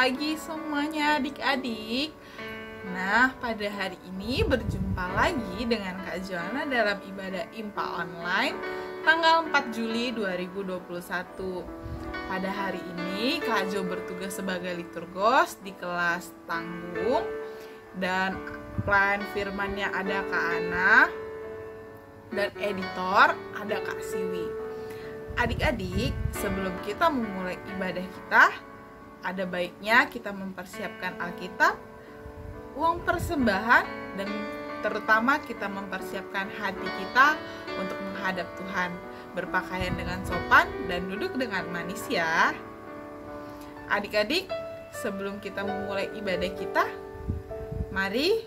pagi semuanya adik-adik. Nah, pada hari ini berjumpa lagi dengan Kak Joanna dalam ibadah IMPA online tanggal 4 Juli 2021. Pada hari ini Kak Jo bertugas sebagai liturgos di kelas tanggung dan pelayan firmannya ada Kak Ana dan editor ada Kak Siwi. Adik-adik, sebelum kita memulai ibadah kita, ada baiknya kita mempersiapkan Alkitab, uang persembahan, dan terutama kita mempersiapkan hati kita untuk menghadap Tuhan, berpakaian dengan sopan dan duduk dengan manis ya. Adik-adik, sebelum kita memulai ibadah kita, mari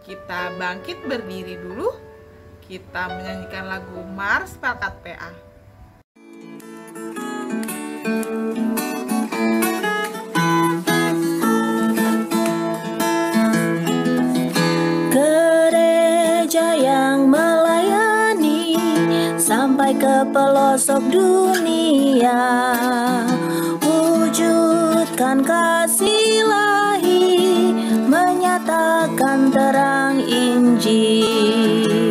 kita bangkit berdiri dulu. Kita menyanyikan lagu Mars Pelkat PA. Sampai ke pelosok dunia, wujudkan kasih ilahi, menyatakan terang Injil.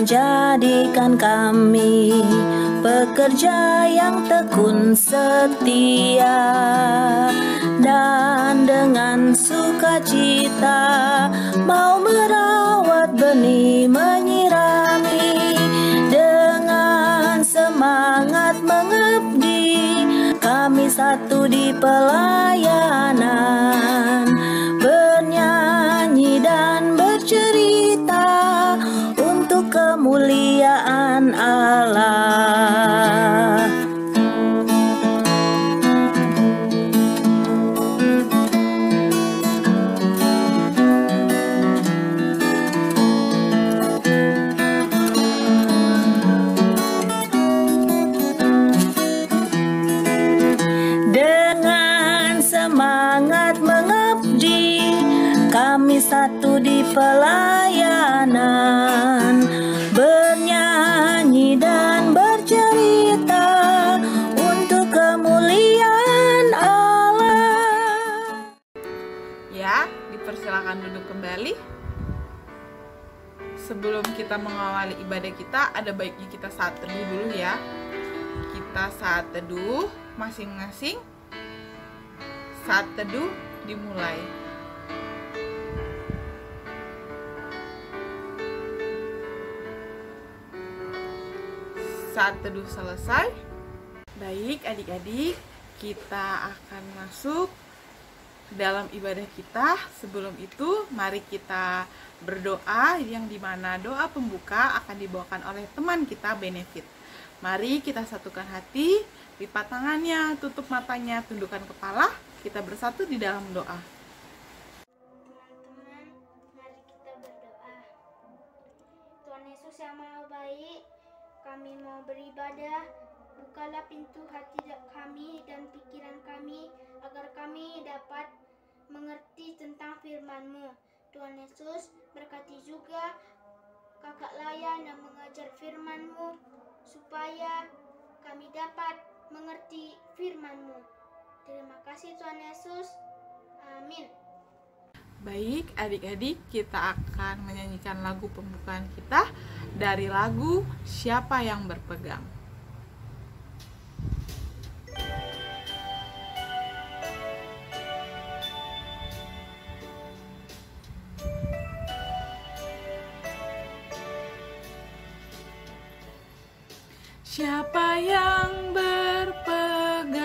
Jadikan kami pekerja yang tekun setia, dan dengan sukacita mau merawat benih, menyirami, dengan semangat mengabdi. Kami satu di pelayanan, bernyanyi dan bercerita untuk kemuliaan Allah. Dengan semangat mengabdi, kami satu di pelayanan, bernyanyi dan bercerita untuk kemuliaan Allah. Ya, dipersilakan duduk kembali. Sebelum kita mengawali ibadah kita, ada baiknya kita saat teduh dulu ya. Kita saat teduh masing-masing. Saat teduh dimulai. Saat teduh selesai, baik adik-adik, kita akan masuk ke dalam ibadah kita. Sebelum itu, mari kita berdoa, yang dimana doa pembuka akan dibawakan oleh teman kita Benefit. Mari kita satukan hati, lipat tangannya, tutup matanya, tundukkan kepala, kita bersatu di dalam doa. Teman-teman, mari kita berdoa. Tuhan Yesus yang Maha Baik, kami mau beribadah. Bukalah pintu hati kami dan pikiran kami, agar kami dapat mengerti tentang firman-Mu. Tuhan Yesus, berkati juga kakak Layan yang mengajar firman-Mu, supaya kami dapat mengerti firman-Mu. Terima kasih Tuhan Yesus. Amin. Baik adik-adik, kita akan menyanyikan lagu pembukaan kita dari lagu Siapa yang Berpegang. Siapa yang berpegang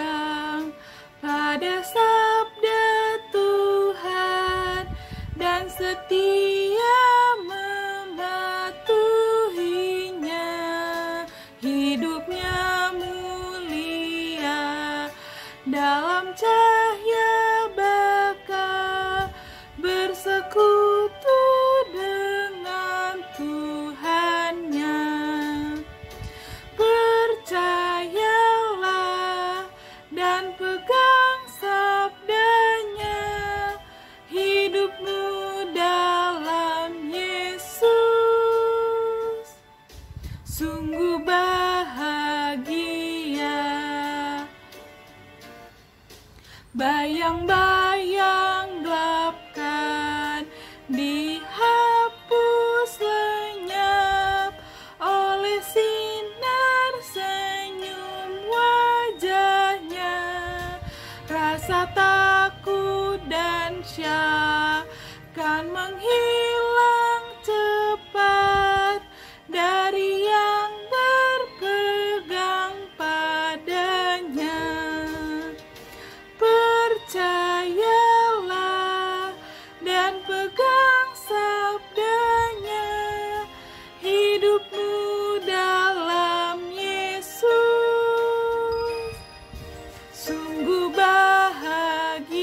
pada sabda Tuhan dan setia mematuhinya, hidupnya mulia dalam cahaya bakal bersekutu dengan Tuhannya. Percayalah bayang-bayang gelap kan dihapus lenyap oleh sinar senyum wajahnya. Rasa takut dan syak kan menghilang cepat dari yang berpegang padanya. Percayalah dan pegang sabdanya, hidupmu dalam Yesus sungguh bahagia.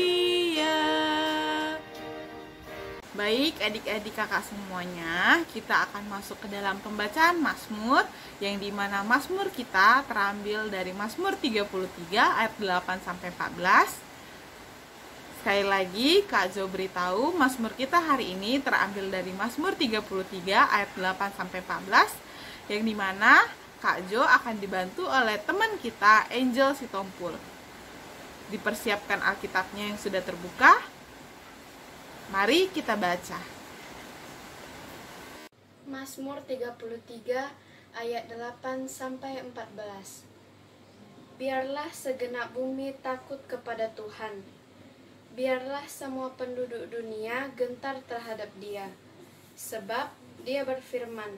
Baik adik-adik kakak semuanya, kita akan masuk ke dalam pembacaan Mazmur, yang dimana Mazmur kita terambil dari Mazmur 33 ayat 8-14. Sekali lagi Kak Jo beritahu, Mazmur kita hari ini terambil dari Mazmur 33 ayat 8-14, yang dimana Kak Jo akan dibantu oleh teman kita Angel Sitompul. Dipersiapkan Alkitabnya yang sudah terbuka. Mari kita baca. Mazmur 33 ayat 8-14. Biarlah segenap bumi takut kepada Tuhan. Biarlah semua penduduk dunia gentar terhadap Dia. Sebab Dia berfirman,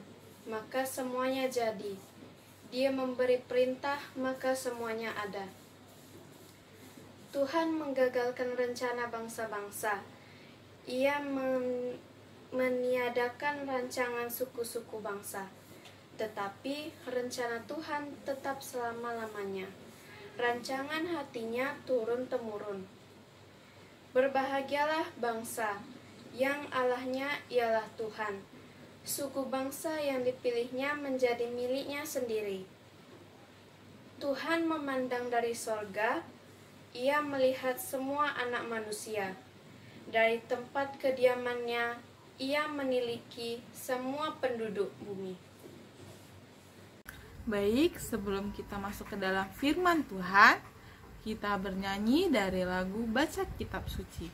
maka semuanya jadi. Dia memberi perintah, maka semuanya ada. Tuhan menggagalkan rencana bangsa-bangsa. Ia meniadakan rancangan suku-suku bangsa. Tetapi rencana Tuhan tetap selama-lamanya. Rancangan hatinya turun-temurun. Berbahagialah bangsa yang Allahnya ialah Tuhan, suku bangsa yang dipilihnya menjadi miliknya sendiri. Tuhan memandang dari sorga, Ia melihat semua anak manusia. Dari tempat kediamannya, Ia meniliki semua penduduk bumi. Baik, sebelum kita masuk ke dalam firman Tuhan, kita bernyanyi dari lagu Baca Kitab Suci.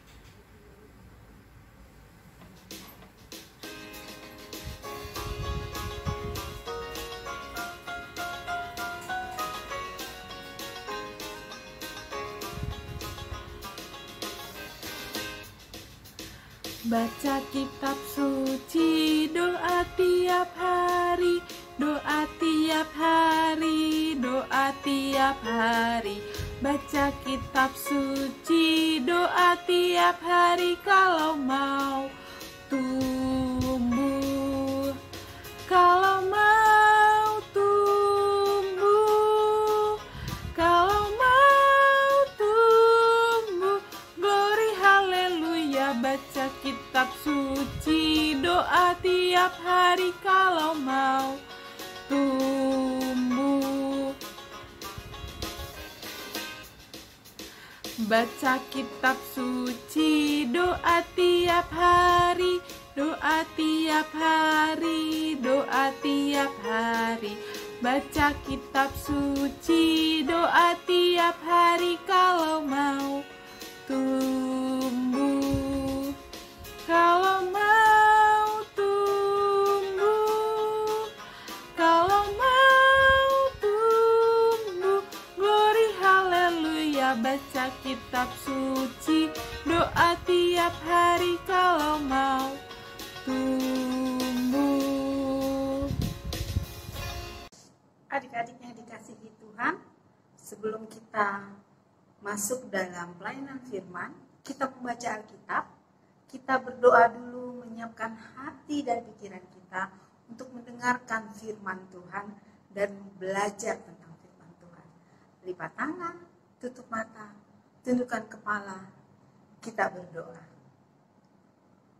Baca kitab suci, doa tiap hari, doa tiap hari, doa tiap hari. Baca kitab suci, doa tiap hari kalau mau tumbuh. Kalau mau tumbuh, kalau mau tumbuh, glory haleluya. Baca kitab suci, doa tiap hari kalau mau tumbuh. Baca kitab suci, doa tiap hari, doa tiap hari, doa tiap hari. Baca kitab suci, doa tiap hari kalau mau tumbuh. Kalau mau tumbuh, kalau mau tumbuh, glory haleluya. Baca kitab suci, doa tiap hari kalau mau tumbuh. Adik-adik yang dikasihi Tuhan, sebelum kita masuk dalam pelayanan firman, kita membaca Alkitab, kita berdoa dulu menyiapkan hati dan pikiran kita untuk mendengarkan firman Tuhan dan belajar tentang firman Tuhan. Lipat tangan, tutup mata, tundukkan kepala, kita berdoa.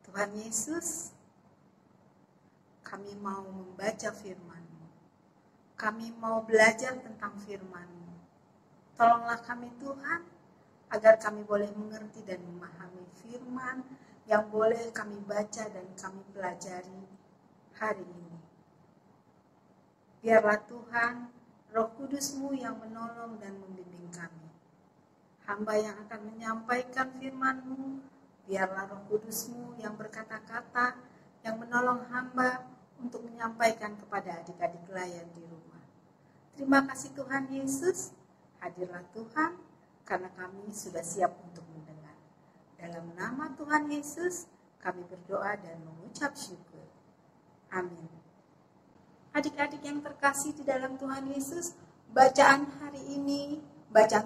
Tuhan Yesus, kami mau membaca firman-Mu. Kami mau belajar tentang firman-Mu. Tolonglah kami Tuhan, agar kami boleh mengerti dan memahami firman yang boleh kami baca dan kami pelajari hari ini. Biarlah Tuhan, Roh Kudus-Mu yang menolong dan membimbing kami. hamba yang akan menyampaikan firman-Mu. Biarlah Roh Kudus-Mu yang berkata-kata, yang menolong hamba untuk menyampaikan kepada adik-adik layan di rumah. Terima kasih Tuhan Yesus, hadirlah Tuhan, karena kami sudah siap untuk mendengar. Dalam nama Tuhan Yesus, kami berdoa dan mengucap syukur. Amin. Adik-adik yang terkasih di dalam Tuhan Yesus, bacaan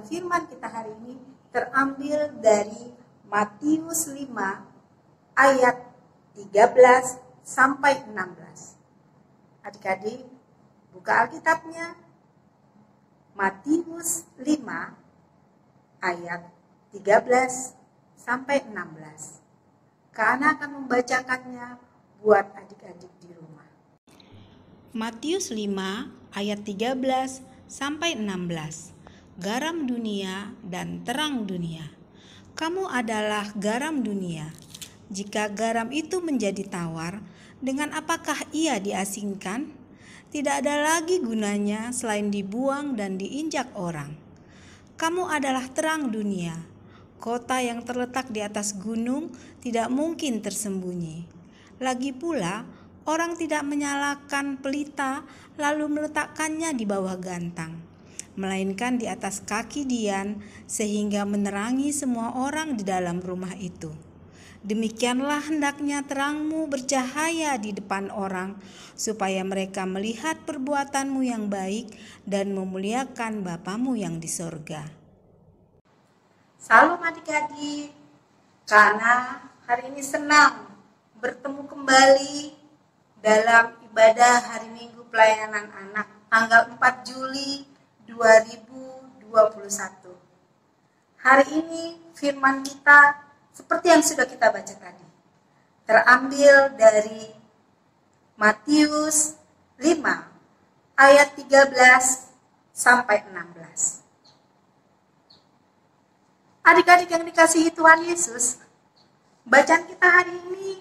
firman kita hari ini terambil dari Matius 5 ayat 13 sampai 16. Adik-adik, buka Alkitabnya. Matius 5 ayat 13 sampai 16. Kak Ana akan membacakannya buat adik-adik di rumah. Matius 5 ayat 13 sampai 16. Garam dunia dan terang dunia. Kamu adalah garam dunia. Jika garam itu menjadi tawar, dengan apakah ia diasingkan? Tidak ada lagi gunanya selain dibuang dan diinjak orang. Kamu adalah terang dunia. Kota yang terletak di atas gunung tidak mungkin tersembunyi. Lagi pula, orang tidak menyalakan pelita lalu meletakkannya di bawah gantang, melainkan di atas kaki dian sehingga menerangi semua orang di dalam rumah itu. Demikianlah hendaknya terangmu bercahaya di depan orang, supaya mereka melihat perbuatanmu yang baik dan memuliakan Bapamu yang di sorga. Salam adik-adik, karena hari ini senang bertemu kembali dalam ibadah hari Minggu Pelayanan Anak tanggal 4 Juli 2021. Hari ini firman kita seperti yang sudah kita baca tadi, terambil dari Matius 5 ayat 13 sampai 16. Adik-adik yang dikasihi Tuhan Yesus, bacaan kita hari ini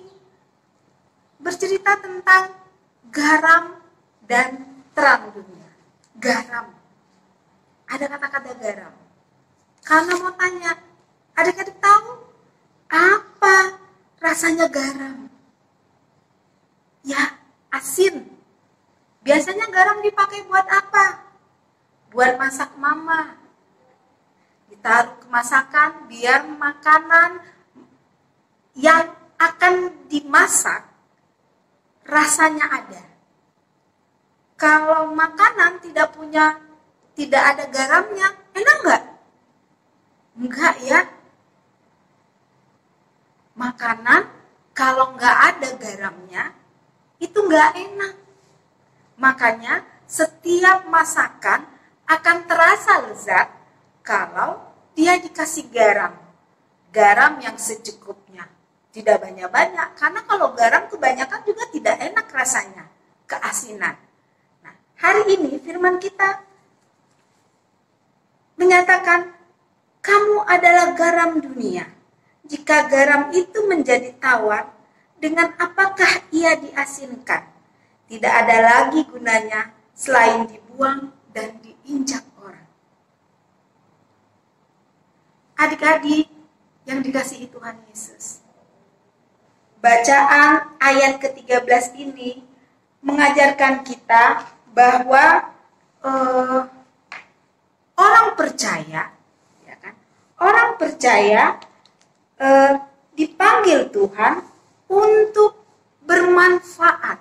bercerita tentang garam dan terang dunia. Garam. Ada kata-kata garam. Karena mau tanya, adik-adik tahu apa rasanya garam? Ya, asin. Biasanya garam dipakai buat apa? Buat masak mama. Ditaruh ke masakan biar makanan yang akan dimasak rasanya ada. Kalau makanan tidak ada garamnya, enak nggak? Enggak ya. Makanan kalau nggak ada garamnya, itu nggak enak. Makanya setiap masakan akan terasa lezat kalau dia dikasih garam. Garam yang secukupnya. Tidak banyak-banyak, karena kalau garam kebanyakan juga tidak enak rasanya. Keasinan. Nah, hari ini firman kita menyatakan, kamu adalah garam dunia. Jika garam itu menjadi tawar, dengan apakah ia diasinkan? Tidak ada lagi gunanya selain dibuang dan diinjak orang. Adik-adik yang dikasihi Tuhan Yesus, bacaan ayat ke-13 ini mengajarkan kita bahwa orang percaya, ya kan? Orang percaya dipanggil Tuhan untuk bermanfaat.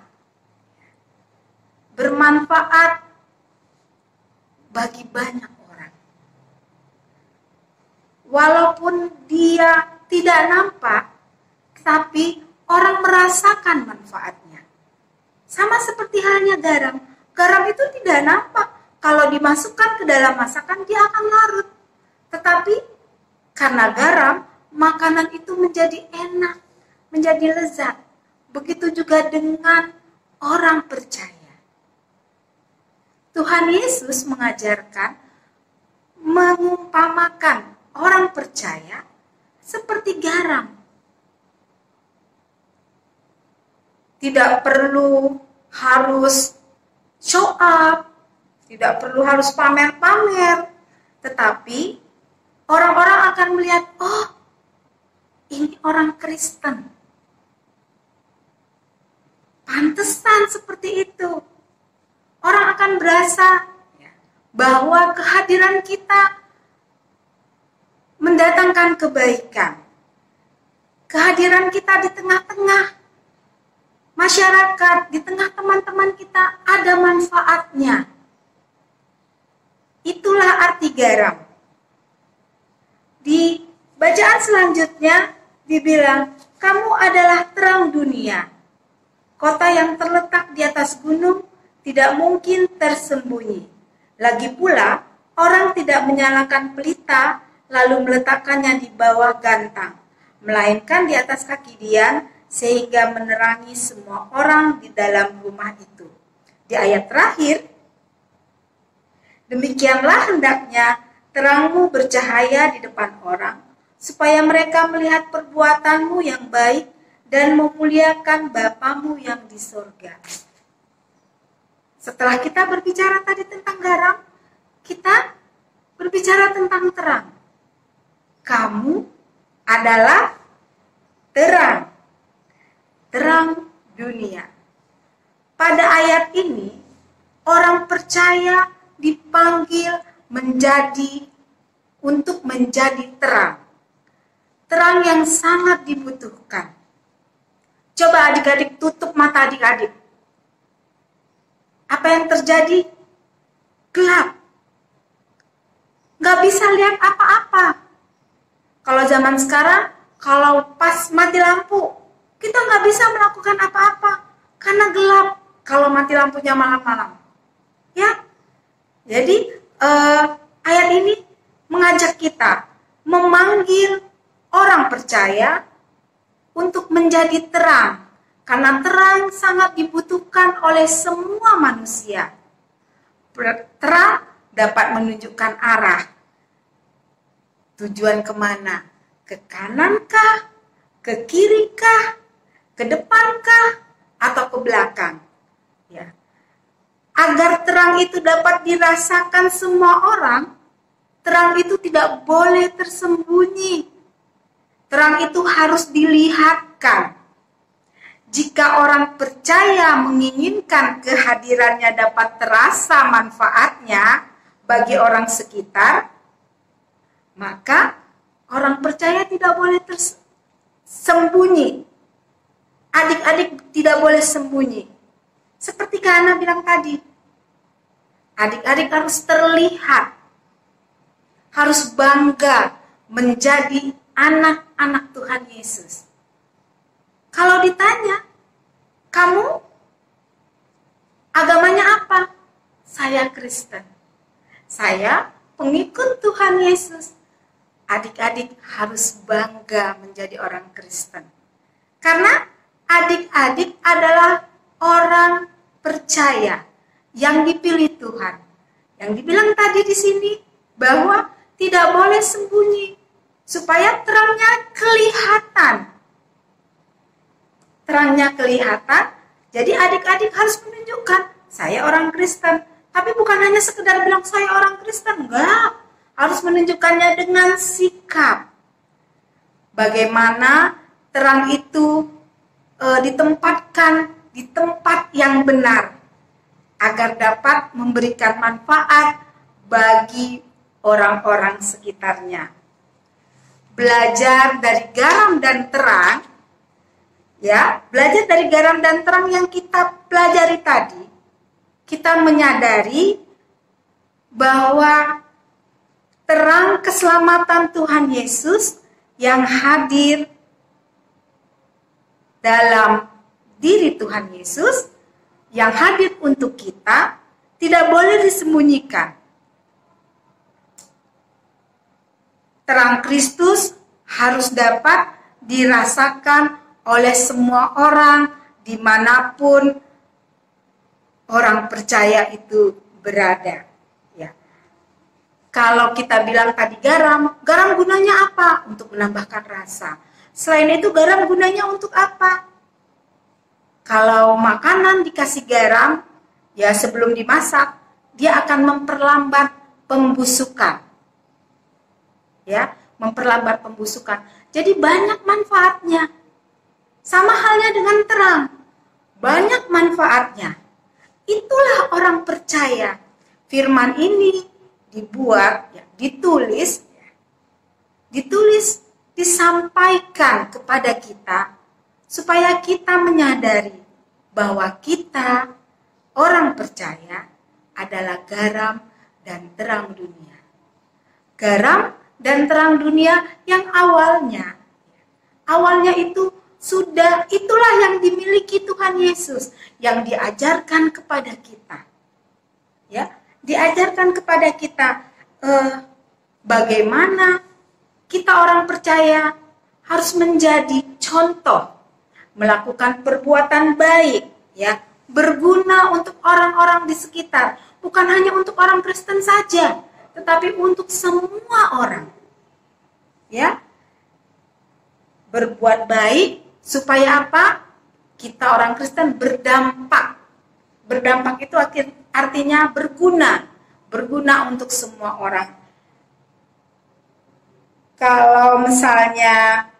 Bermanfaat bagi banyak orang. Walaupun dia tidak nampak, tapi orang merasakan manfaatnya. Sama seperti halnya garam. Garam itu tidak nampak. Kalau dimasukkan ke dalam masakan, dia akan larut. Tetapi karena garam, makanan itu menjadi enak, menjadi lezat. Begitu juga dengan orang percaya. Tuhan Yesus mengajarkan, mengumpamakan orang percaya seperti garam. Tidak perlu harus show up, tidak perlu harus pamer-pamer, tetapi orang-orang akan melihat, oh, ini orang Kristen. Pantesan seperti itu. Orang akan berasa bahwa kehadiran kita mendatangkan kebaikan. Kehadiran kita di tengah-tengah masyarakat, di tengah teman-teman kita ada manfaatnya. Itulah arti garam. Di bacaan selanjutnya dibilang, kamu adalah terang dunia. Kota yang terletak di atas gunung tidak mungkin tersembunyi. Lagi pula, orang tidak menyalakan pelita lalu meletakkannya di bawah gantang, melainkan di atas kaki dian, sehingga menerangi semua orang di dalam rumah itu. Di ayat terakhir, demikianlah hendaknya terangmu bercahaya di depan orang, supaya mereka melihat perbuatanmu yang baik dan memuliakan Bapamu yang di sorga. Setelah kita berbicara tadi tentang garam, kita berbicara tentang terang. Kamu adalah terang. Terang dunia. Pada ayat ini, orang percaya dipanggil untuk menjadi terang. Terang yang sangat dibutuhkan. Coba adik-adik tutup mata adik-adik. Apa yang terjadi? Gelap. Nggak bisa lihat apa-apa. Kalau zaman sekarang, kalau pas mati lampu, kita nggak bisa melakukan apa-apa karena gelap kalau mati lampunya malam-malam. Ya, jadi ayat ini mengajak kita memanggil orang percaya untuk menjadi terang, karena terang sangat dibutuhkan oleh semua manusia. Terang dapat menunjukkan arah, tujuan kemana, ke kanankah, ke kirikah, ke depankah, atau ke belakang. Ya. Agar terang itu dapat dirasakan semua orang, terang itu tidak boleh tersembunyi. Terang itu harus dilihatkan. Jika orang percaya menginginkan kehadirannya dapat terasa manfaatnya bagi orang sekitar, maka orang percaya tidak boleh tersembunyi. Adik-adik tidak boleh sembunyi. Seperti Kana bilang tadi, adik-adik harus terlihat, harus bangga menjadi anak-anak Tuhan Yesus. Kalau ditanya, kamu agamanya apa? Saya Kristen. Saya pengikut Tuhan Yesus. Adik-adik harus bangga menjadi orang Kristen. Karena adik-adik adalah orang percaya yang dipilih Tuhan. Yang dibilang tadi di sini bahwa tidak boleh sembunyi supaya terangnya kelihatan. Terangnya kelihatan, jadi adik-adik harus menunjukkan saya orang Kristen. Tapi bukan hanya sekedar bilang saya orang Kristen, enggak. Harus menunjukkannya dengan sikap. Bagaimana terang itu ditempatkan di tempat yang benar agar dapat memberikan manfaat bagi orang-orang sekitarnya. Belajar dari garam dan terang, ya, belajar dari garam dan terang yang kita pelajari tadi, kita menyadari bahwa terang keselamatan Tuhan Yesus yang hadir dalam diri Tuhan Yesus, yang hadir untuk kita, tidak boleh disembunyikan. Terang Kristus harus dapat dirasakan oleh semua orang, dimanapun orang percaya itu berada. Ya. Kalau kita bilang tadi garam gunanya apa? Untuk menambahkan rasa. Selain itu garam gunanya untuk apa? Kalau makanan dikasih garam, ya sebelum dimasak, dia akan memperlambat pembusukan. ya, memperlambat pembusukan. Jadi banyak manfaatnya. Sama halnya dengan terang, banyak manfaatnya. Itulah orang percaya. Firman ini dibuat, ya, ditulis, disampaikan kepada kita supaya kita menyadari bahwa kita orang percaya adalah garam dan terang dunia. Garam dan terang dunia yang awalnya itu itulah yang dimiliki Tuhan Yesus, yang diajarkan kepada kita. Ya, diajarkan kepada kita bagaimana kita orang percaya harus menjadi contoh, melakukan perbuatan baik, ya, berguna untuk orang-orang di sekitar, bukan hanya untuk orang Kristen saja, tetapi untuk semua orang. Ya. Berbuat baik supaya apa? Kita orang Kristen berdampak. Berdampak itu artinya berguna, berguna untuk semua orang. Kalau misalnya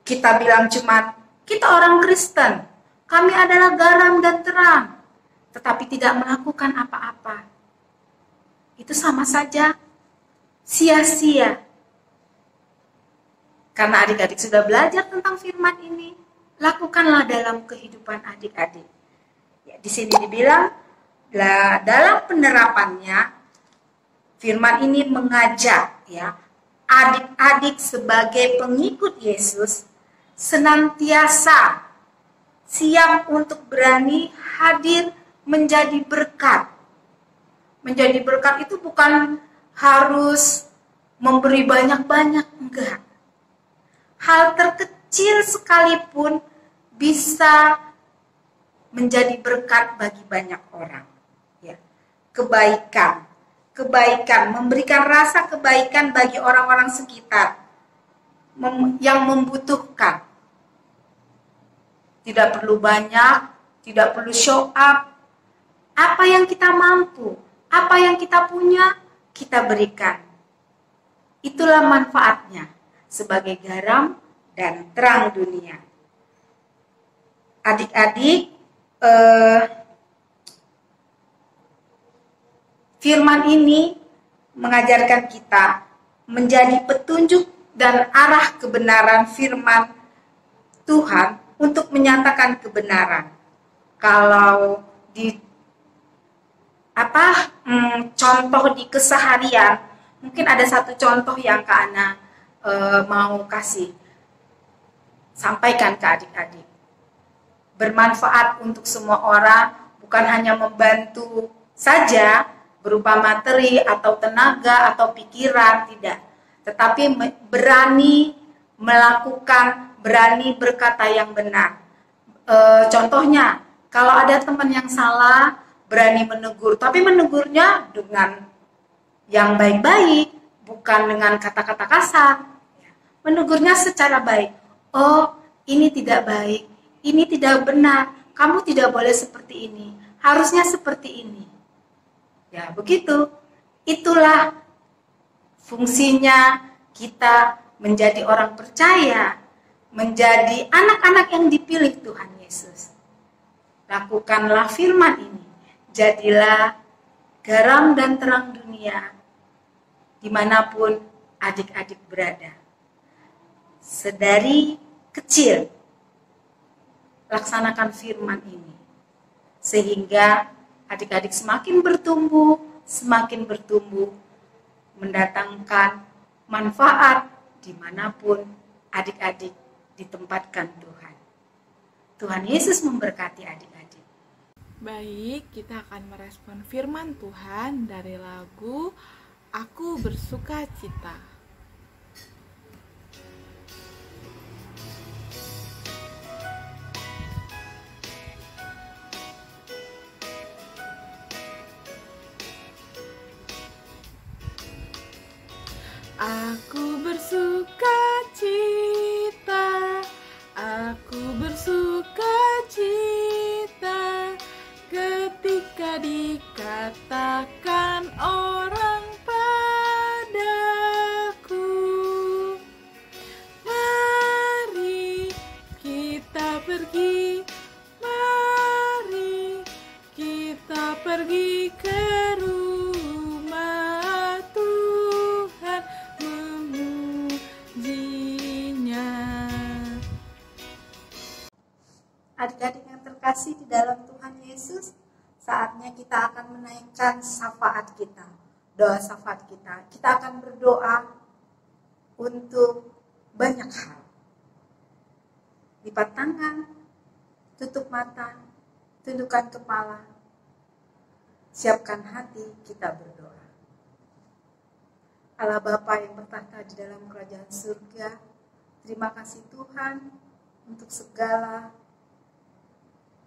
kita bilang cuma kita orang Kristen, kami adalah garam dan terang, tetapi tidak melakukan apa-apa, itu sama saja sia-sia. Karena adik-adik sudah belajar tentang firman ini, lakukanlah dalam kehidupan adik-adik. Ya, di sini dibilang dalam penerapannya, firman ini mengajak, ya, adik-adik sebagai pengikut Yesus senantiasa siap untuk berani hadir menjadi berkat. Menjadi berkat itu bukan harus memberi banyak-banyak, enggak. Hal terkecil sekalipun bisa menjadi berkat bagi banyak orang. Ya. Kebaikan, memberikan rasa kebaikan bagi orang-orang sekitar yang membutuhkan. Tidak perlu banyak, tidak perlu show up. Apa yang kita mampu, apa yang kita punya, kita berikan. Itulah manfaatnya sebagai garam dan terang dunia. Adik-adik, firman ini mengajarkan kita menjadi petunjuk dan arah kebenaran firman Tuhan untuk menyatakan kebenaran. Kalau di contoh di keseharian, mungkin ada satu contoh yang Kak Ana mau kasih, sampaikan ke adik-adik. Bermanfaat untuk semua orang, bukan hanya membantu saja berupa materi atau tenaga atau pikiran, tidak. Tetapi berani melakukan, berani berkata yang benar. Contohnya, kalau ada teman yang salah, berani menegur, tapi menegurnya dengan yang baik-baik, bukan dengan kata-kata kasar. Menegurnya secara baik. Oh, ini tidak baik, ini tidak benar, kamu tidak boleh seperti ini, harusnya seperti ini. Ya, begitu. Itulah fungsinya kita menjadi orang percaya, menjadi anak-anak yang dipilih Tuhan Yesus. Lakukanlah firman ini. Jadilah garam dan terang dunia dimanapun adik-adik berada. Sedari kecil, laksanakan firman ini. Sehingga adik-adik semakin bertumbuh, mendatangkan manfaat dimanapun adik-adik ditempatkan Tuhan. Tuhan Yesus memberkati adik-adik. Baik, kita akan merespon firman Tuhan dari lagu Aku Bersuka Cita. Aku bersuka cita, aku bersuka cita, ketika dikatakan orang Adik-adik yang terkasih di dalam Tuhan Yesus, saatnya kita akan menaikkan syafaat kita, doa syafaat kita. Kita akan berdoa untuk banyak hal. Lipat tangan, tutup mata, tundukkan kepala, siapkan hati, kita berdoa. Allah Bapa yang bertahta di dalam kerajaan surga, terima kasih Tuhan untuk segala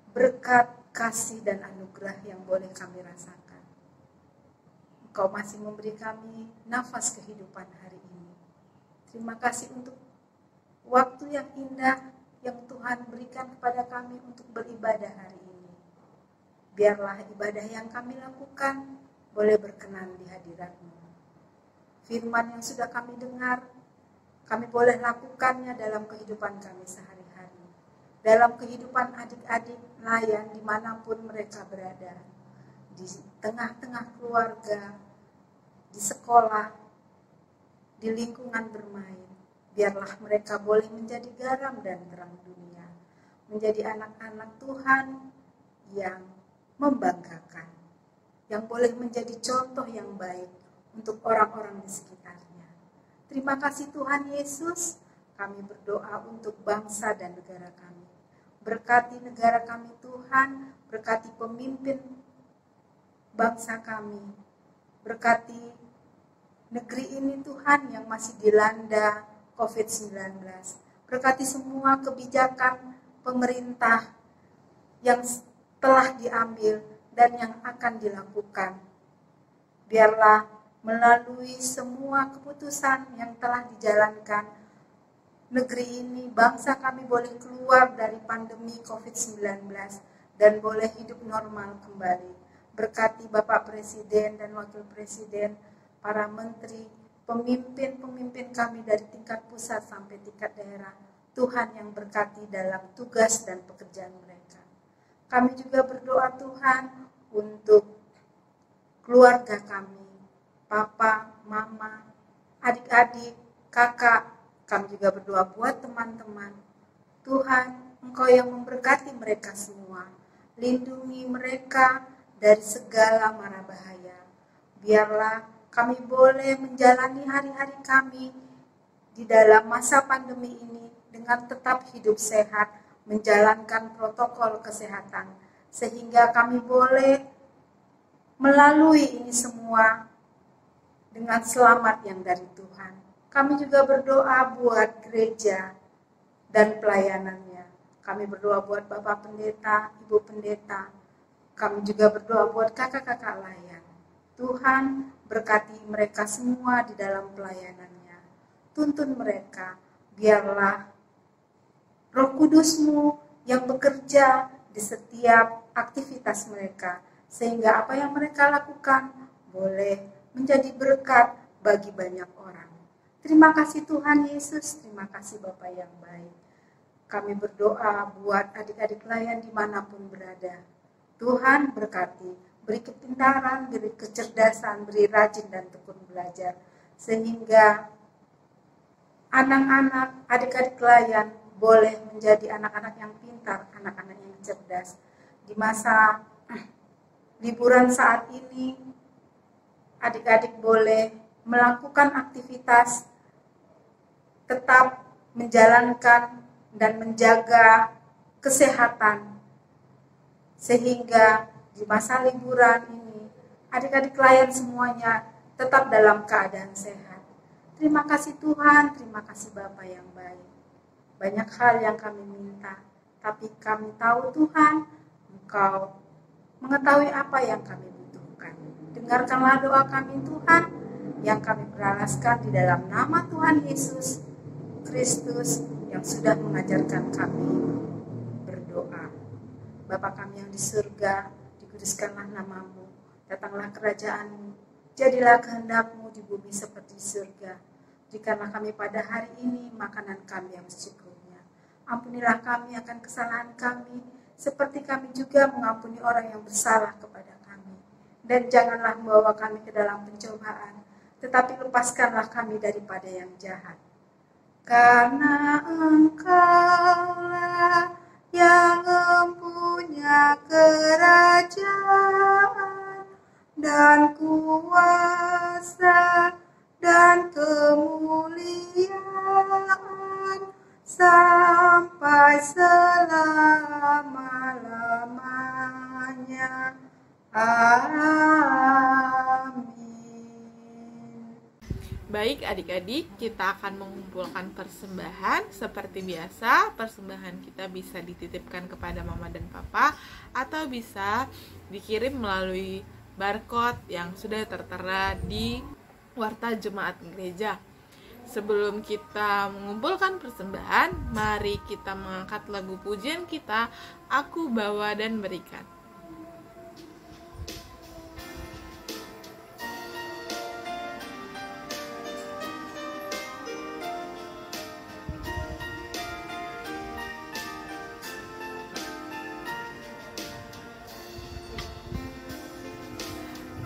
berkat, kasih, dan anugerah yang boleh kami rasakan. Engkau masih memberi kami nafas kehidupan hari ini. Terima kasih untuk waktu yang indah yang Tuhan berikan kepada kami untuk beribadah hari ini. Biarlah ibadah yang kami lakukan boleh berkenan di hadirat-Mu. Firman yang sudah kami dengar, kami boleh lakukannya dalam kehidupan kami sehari-hari. Dalam kehidupan adik-adik nelayan dimanapun mereka berada. Di tengah-tengah keluarga, di sekolah, di lingkungan bermain. Biarlah mereka boleh menjadi garam dan terang dunia. Menjadi anak-anak Tuhan yang membanggakan. Yang boleh menjadi contoh yang baik untuk orang-orang di sekitarnya. Terima kasih Tuhan Yesus, kami berdoa untuk bangsa dan negara kami. Berkati negara kami Tuhan, berkati pemimpin bangsa kami. Berkati negeri ini Tuhan yang masih dilanda COVID-19. Berkati semua kebijakan pemerintah yang telah diambil dan yang akan dilakukan. Biarlah melalui semua keputusan yang telah dijalankan, negeri ini, bangsa kami boleh keluar dari pandemi COVID-19 dan boleh hidup normal kembali. Berkati Bapak Presiden dan Wakil Presiden, para menteri, pemimpin-pemimpin kami dari tingkat pusat sampai tingkat daerah. Tuhan yang berkati dalam tugas dan pekerjaan mereka. Kami juga berdoa Tuhan untuk keluarga kami, papa, mama, adik-adik, kakak. Kami juga berdoa buat teman-teman. Tuhan, Engkau yang memberkati mereka semua. Lindungi mereka dari segala mara bahaya. Biarlah kami boleh menjalani hari-hari kami di dalam masa pandemi ini dengan tetap hidup sehat, menjalankan protokol kesehatan, sehingga kami boleh melalui ini semua dengan selamat yang dari Tuhan. Kami juga berdoa buat gereja dan pelayanannya. Kami berdoa buat Bapak Pendeta, Ibu Pendeta. Kami juga berdoa buat kakak-kakak layan. Tuhan berkati mereka semua di dalam pelayanannya. Tuntun mereka, biarlah Roh Kudus-Mu yang bekerja di setiap aktivitas mereka. Sehingga apa yang mereka lakukan boleh menjadi berkat bagi banyak orang. Terima kasih Tuhan Yesus, terima kasih Bapa yang baik. Kami berdoa buat adik-adik layan dimanapun berada. Tuhan berkati, beri kepintaran, beri kecerdasan, beri rajin dan tekun belajar. Sehingga anak-anak, adik-adik layan boleh menjadi anak-anak yang pintar, anak-anak yang cerdas. Di masa liburan saat ini, adik-adik boleh melakukan aktivitas, tetap menjalankan dan menjaga kesehatan, sehingga di masa liburan ini adik-adik layan semuanya tetap dalam keadaan sehat. Terima kasih Tuhan, terima kasih Bapa yang baik. Banyak hal yang kami minta, tapi kami tahu Tuhan, Engkau mengetahui apa yang kami butuhkan. Dengarkanlah doa kami Tuhan, yang kami beralaskan di dalam nama Tuhan Yesus Kristus yang sudah mengajarkan kami berdoa. Bapa kami yang di surga, dikuduskanlah namamu, datanglah kerajaan-Mu, jadilah kehendak-Mu di bumi seperti di surga. Berikanlah kami pada hari ini makanan kami yang secukupnya. Ampunilah kami akan kesalahan kami, seperti kami juga mengampuni orang yang bersalah kepada kami. Dan janganlah membawa kami ke dalam pencobaan, tetapi lepaskanlah kami daripada yang jahat. Karena Engkaulah yang mempunyai kerajaan dan kuasa dan kemuliaan sampai selama-lamanya. Amin. Baik adik-adik, kita akan mengumpulkan persembahan. Seperti biasa, persembahan kita bisa dititipkan kepada mama dan papa atau bisa dikirim melalui barcode yang sudah tertera di Warta Jemaat Gereja. Sebelum kita mengumpulkan persembahan, mari kita mengangkat lagu pujian kita, Aku Bawa dan Berikan.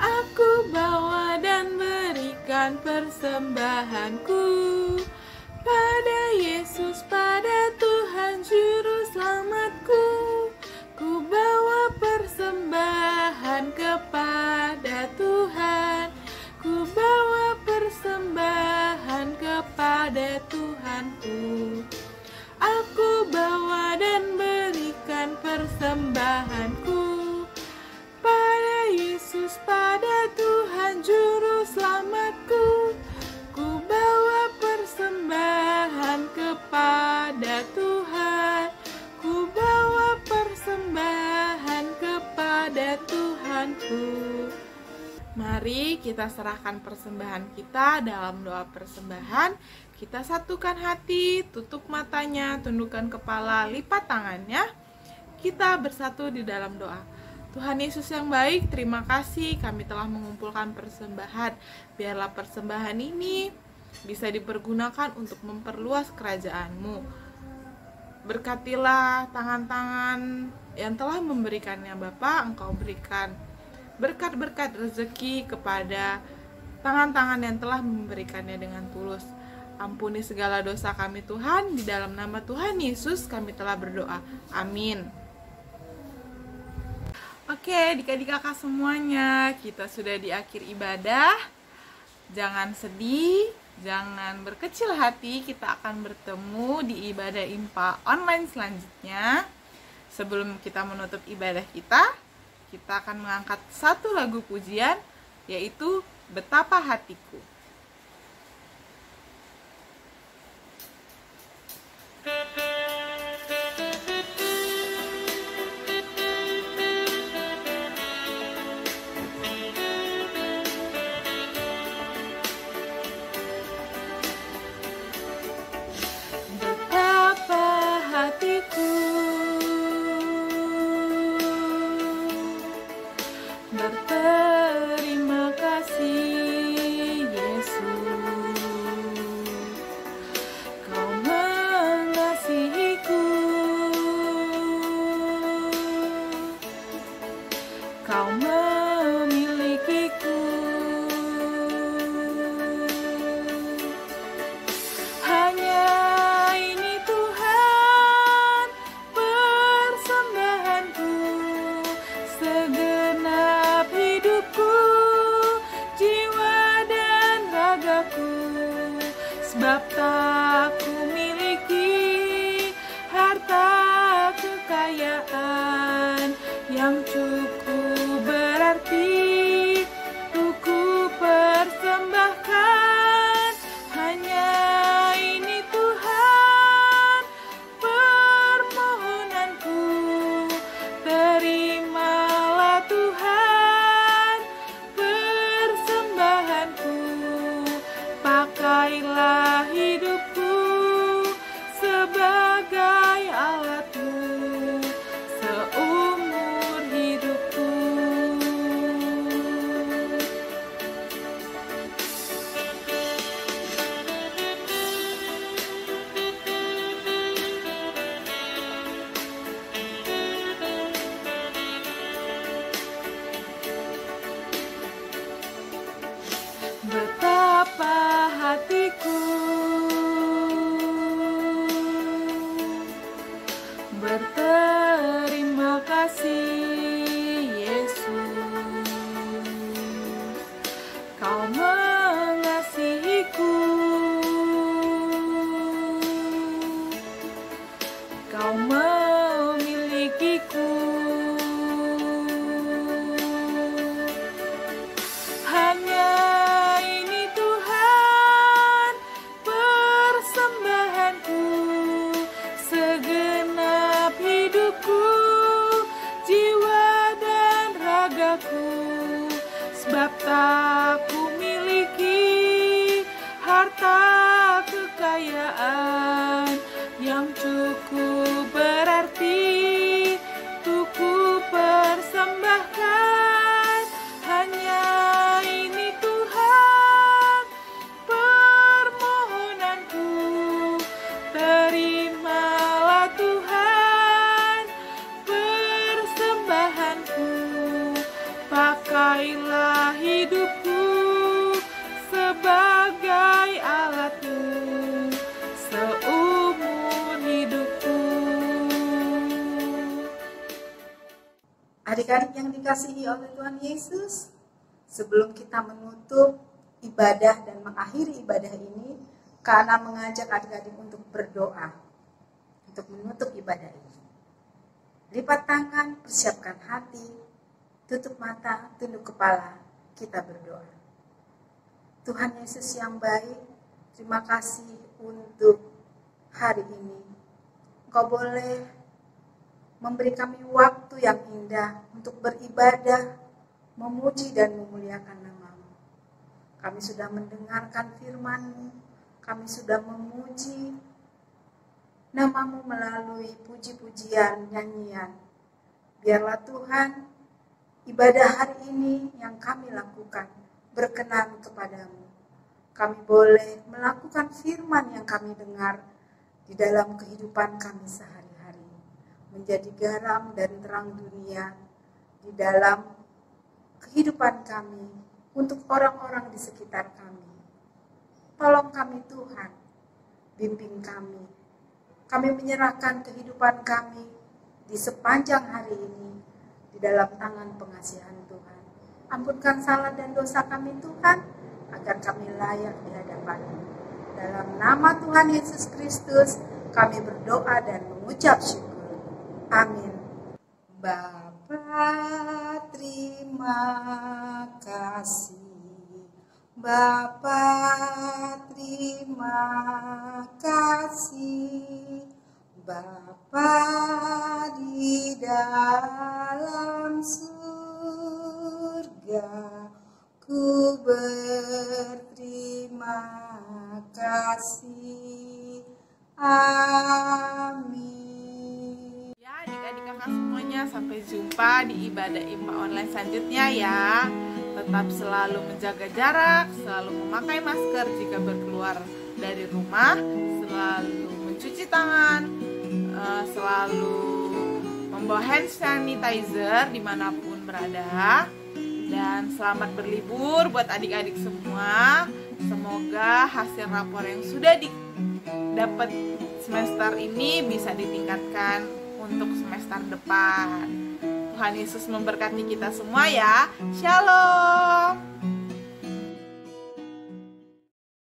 Aku bawa dan berikan persembahanku pada Yesus, pada Tuhan Juru Selamatku. Ku bawa persembahan kepada Tuhan, ku bawa persembahan kepada Tuhanku. Aku bawa dan berikan persembahanku pada Yesus, pada Tuhan Juru Selamatku. Ku bawa persembahan kepada Tuhan, ku bawa persembahan kepada Tuhanku. Mari kita serahkan persembahan kita dalam doa persembahan. Kita satukan hati, tutup matanya, tundukkan kepala, lipat tangannya. Kita bersatu di dalam doa. Tuhan Yesus yang baik, terima kasih kami telah mengumpulkan persembahan. Biarlah persembahan ini bisa dipergunakan untuk memperluas kerajaan-Mu. Berkatilah tangan-tangan yang telah memberikannya Bapa, Engkau berikan berkat-berkat rezeki kepada tangan-tangan yang telah memberikannya dengan tulus. Ampuni segala dosa kami Tuhan, di dalam nama Tuhan Yesus kami telah berdoa. Amin. Oke, adik-adik kakak semuanya, kita sudah di akhir ibadah. Jangan sedih, jangan berkecil hati, kita akan bertemu di ibadah IMPA online selanjutnya. Sebelum kita menutup ibadah kita akan mengangkat satu lagu pujian, yaitu Betapa Hatiku. Berterima kasih Yesus, Kau mengasihiku, Kau memilikiku. Hanya ini Tuhan persembahanku, segenap hidupku, jiwa dan ragaku. Sebab tak ku miliki harta kekayaan yang cukup berarti untuk ku persembahkan. Hanya ini Tuhan permohonanku, terimalah Tuhan persembahanku, pakailah hidupku Kau memilikiku. Hanya ini Tuhan persembahanku, segenap hidupku, jiwa dan ragaku. Sebab tak ku miliki harta kekayaan yang cukup berarti untuk ku persembahkan. Hanya ini Tuhan permohonanku. Terimalah Tuhan persembahanku. Pakailah hidupku sebagai alatmu seumur hidupku. Adik-adik yang dikasihi oleh Tuhan Yesus, sebelum kita menutup ibadah dan mengakhiri ibadah ini, Kak Ana mengajak adik-adik untuk berdoa, untuk menutup ibadah ini. Lipat tangan, persiapkan hati, tutup mata, tunduk kepala, kita berdoa. Tuhan Yesus yang baik, terima kasih untuk hari ini. Engkau boleh memberi kami waktu yang indah untuk beribadah, memuji dan memuliakan nama-Mu. Kami sudah mendengarkan firman-Mu, kami sudah memuji nama-Mu melalui puji-pujian, nyanyian. Biarlah Tuhan, ibadah hari ini yang kami lakukan berkenan kepadamu. Kami boleh melakukan firman yang kami dengar di dalam kehidupan kami sehari-hari. Menjadi garam dan terang dunia di dalam kehidupan kami untuk orang-orang di sekitar kami. Tolong kami Tuhan, bimbing kami. Kami menyerahkan kehidupan kami di sepanjang hari ini di dalam tangan pengasihan Tuhan. Ampunkan salah dan dosa kami Tuhan, agar kami layak di hadapan-Mu. Dalam nama Tuhan Yesus Kristus, kami berdoa dan mengucap syukur. Amin. Bapa, terima kasih. Bapa, terima kasih. Bapa di dalam surga, ku berterima kasih. Amin. Adik-adik kakak semuanya, sampai jumpa di ibadah IMPA online selanjutnya ya. Tetap selalu menjaga jarak, selalu memakai masker jika berkeluar dari rumah, selalu mencuci tangan, selalu membawa hand sanitizer dimanapun berada. Dan selamat berlibur buat adik-adik semua. Semoga hasil rapor yang sudah didapat semester ini bisa ditingkatkan untuk semester depan. Tuhan Yesus memberkati kita semua ya. Shalom.